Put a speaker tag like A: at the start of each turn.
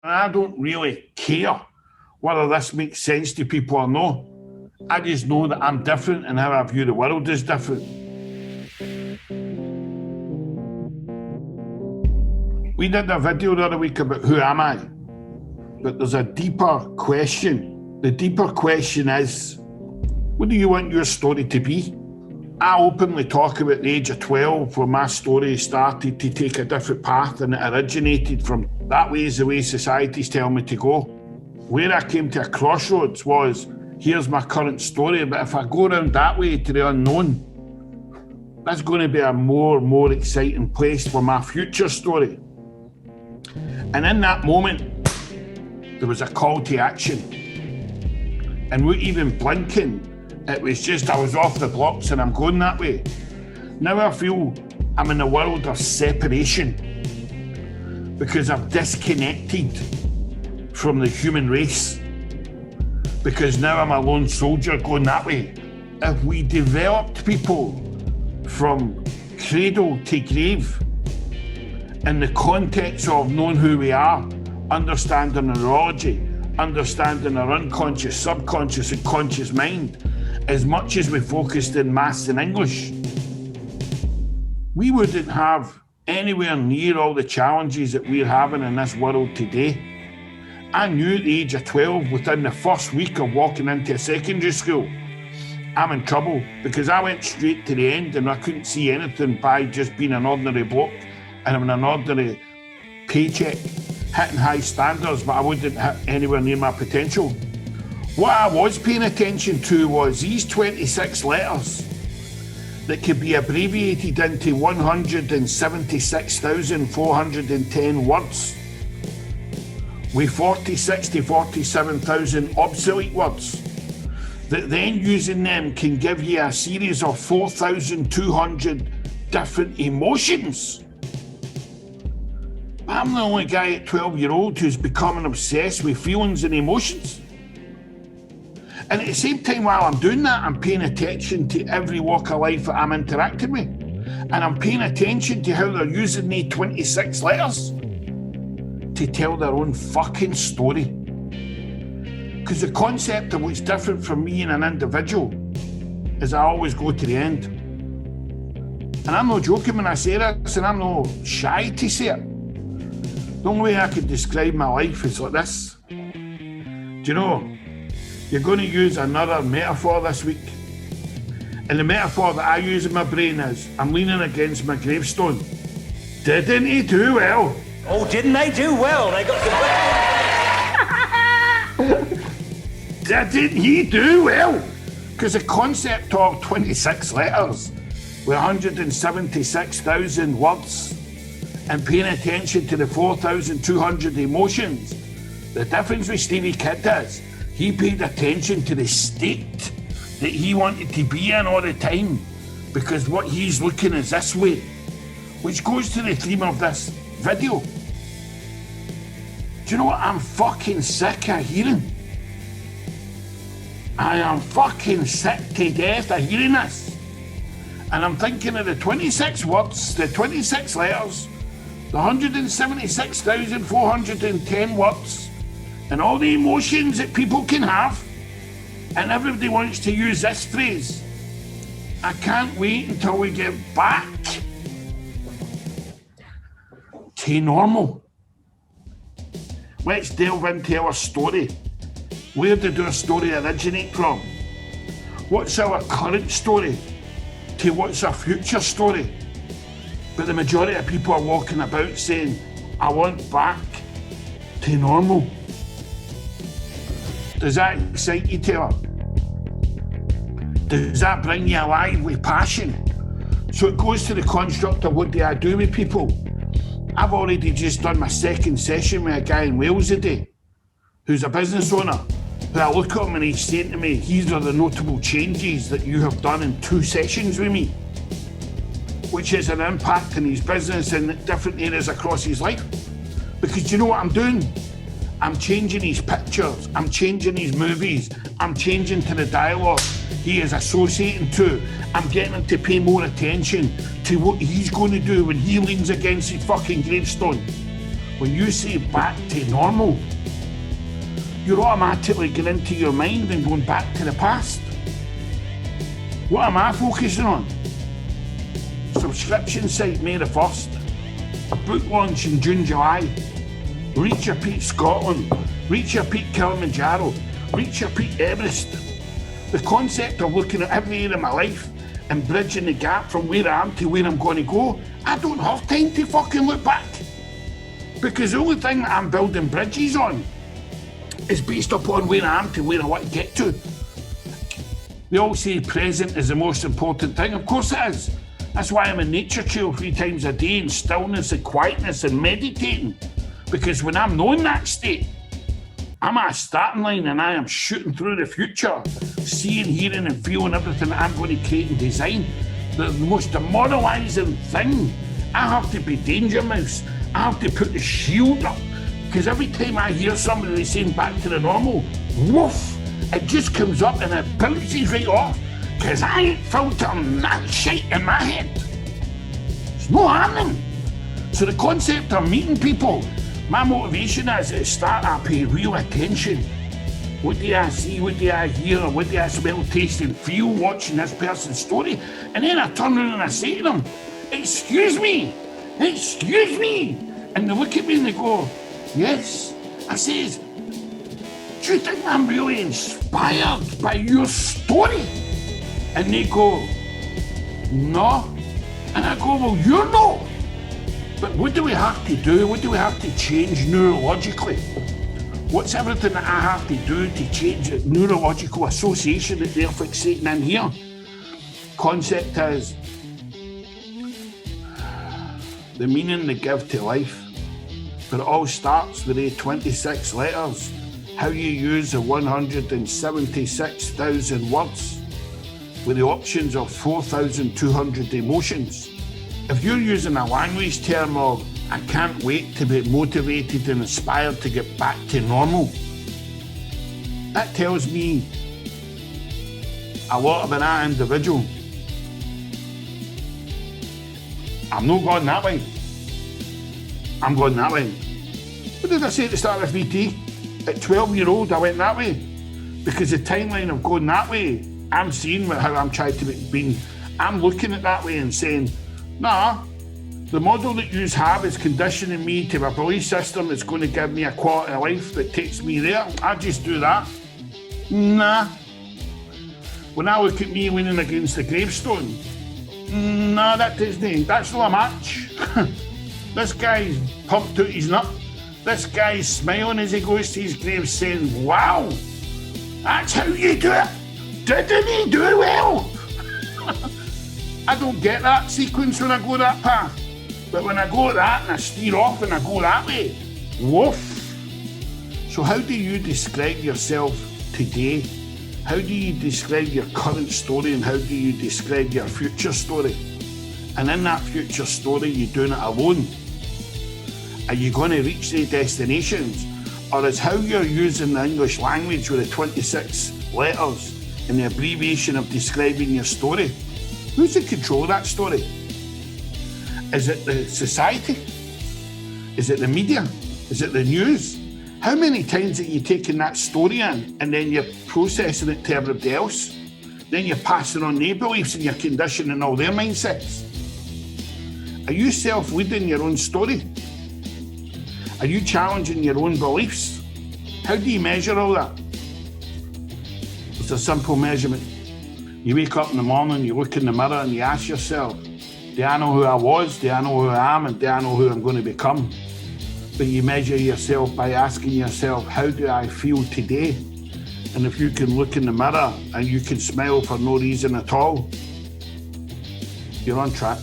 A: I don't really care whether this makes sense to people or not. I just know that I'm different and how I view the world is different. We did a video the other week about who am I? But there's a deeper question. The deeper question is, what do you want your story to be? I openly talk about the age of 12 where my story started to take a different path and it originated from that way is the way society's telling me to go. Where I came to a crossroads was, here's my current story, but if I go around that way to the unknown, that's going to be a more exciting place for my future story. And in that moment, there was a call to action. And without even blinking, it was just, I was off the blocks and I'm going that way. Now I feel I'm in a world of separation because I've disconnected from the human race. Because now I'm a lone soldier going that way. If we developed people from cradle to grave in the context of knowing who we are, understanding neurology, understanding our unconscious, subconscious and conscious mind, as much as we focused in maths and English, we wouldn't have anywhere near all the challenges that we're having in this world today. I knew at the age of 12, within the first week of walking into a secondary school, I'm in trouble because I went straight to the end and I couldn't see anything by just being an ordinary bloke and having an ordinary paycheck, hitting high standards, but I wouldn't hit anywhere near my potential. What I was paying attention to was these 26 letters that could be abbreviated into 176,410 words with 47,000 obsolete words that then using them can give you a series of 4,200 different emotions. I'm the only guy at 12-year-old who's becoming obsessed with feelings and emotions. And at the same time, while I'm doing that, I'm paying attention to every walk of life that I'm interacting with. And I'm paying attention to how they're using these 26 letters to tell their own fucking story. Because the concept of what's different from me and an individual is I always go to the end. And I'm not joking when I say this, and I'm not shy to say it. The only way I could describe my life is like this. Do you know, you're going to use another metaphor this week. And the metaphor that I use in my brain is, I'm leaning against my gravestone. Didn't he do well?
B: Oh, didn't they do well? They got the...
A: Didn't he do well? Because the concept of 26 letters with 176,000 words and paying attention to the 4,200 emotions, the difference with Stevie Kidd is, he paid attention to the state that he wanted to be in all the time because what he's looking is this way, which goes to the theme of this video. Do you know what I'm fucking sick of hearing? I am fucking sick to death of hearing this. And I'm thinking of the 26 words, the 26 letters, the 176,410 words, and all the emotions that people can have, and everybody wants to use this phrase. I can't wait until we get back to normal. Let's delve into our story. Where did our story originate from? What's our current story to what's our future story? But the majority of people are walking about saying, I want back to normal. Does that excite you, Taylor? Does that bring you alive with passion? So it goes to the construct of what do I do with people? I've already just done my second session with a guy in Wales today who's a business owner, who I look at him and he's saying to me, these are the notable changes that you have done in 2 sessions with me, which is an impact in his business in different areas across his life. Because you know what I'm doing? I'm changing his pictures, I'm changing his movies, I'm changing to the dialogue he is associating to. I'm getting him to pay more attention to what he's going to do when he leans against his fucking gravestone. when you say back to normal, you're automatically going into your mind and going back to the past. What am I focusing on? Subscription site May the 1st. A book launch in June, July. Reach your peak Scotland. Reach your peak Kilimanjaro. Reach your peak Everest. The concept of looking at every area of my life and bridging the gap from where I am to where I'm going to go, I don't have time to fucking look back. Because the only thing that I'm building bridges on is based upon where I am to where I want to get to. They all say present is the most important thing. Of course it is. That's why I'm a nature trail 3 times a day in stillness and quietness and meditating. Because when I'm knowing that state, I'm at a starting line and I am shooting through the future, seeing, hearing and feeling everything that I'm going to create and design. The most demoralising thing, I have to be Danger Mouse. I have to put the shield up. Because every time I hear somebody saying back to the normal, woof, it just comes up and it bounces right off. Because I ain't filtering that shit in my head. It's not happening. So the concept of meeting people, my motivation is to start to pay real attention. What do I see, what do I hear, what do I smell, taste and feel watching this person's story? And then I turn around and I say to them, excuse me. And they look at me and they go, yes. I says, do you think I'm really inspired by your story? And they go, no. And I go, well, you're not. But what do we have to do? What do we have to change neurologically? What's everything that I have to do to change the neurological association that they're fixating in here? Concept is the meaning they give to life. But it all starts with the 26 letters. How you use the 176,000 words with the options of 4,200 emotions. If you're using a language term of, I can't wait to be motivated and inspired to get back to normal, that tells me a lot about that individual. I'm not going that way. I'm going that way. What did I say at the start of VT? At 12-year-old, I went that way. Because the timeline of going that way, I'm seeing how I'm trying to be, I'm looking at that way and saying, nah, the model that you have is conditioning me to a belief system that's going to give me a quality of life that takes me there. I just do that. Nah. When I look at me leaning against the gravestone, nah, that's not a match. This guy's pumped out his nut. This guy's smiling as he goes to his grave saying, wow, that's how you do it. Didn't he do well? I don't get that sequence when I go that path. But when I go that and I steer off and I go that way, woof. So how do you describe yourself today? How do you describe your current story and how do you describe your future story? And in that future story, you're doing it alone. Are you going to reach the destinations? Or is how you're using the English language with the 26 letters and the abbreviation of describing your story? Who's in control of that story? Is it the society? Is it the media? Is it the news? How many times are you taking that story in and then you're processing it to everybody else? Then you're passing on their beliefs and you're conditioning all their mindsets. Are you self-leading your own story? Are you challenging your own beliefs? How do you measure all that? It's a simple measurement. You wake up in the morning, you look in the mirror and you ask yourself, do I know who I was? Do I know who I am? And do I know who I'm going to become? But you measure yourself by asking yourself, how do I feel today? And if you can look in the mirror and you can smile for no reason at all, you're on track.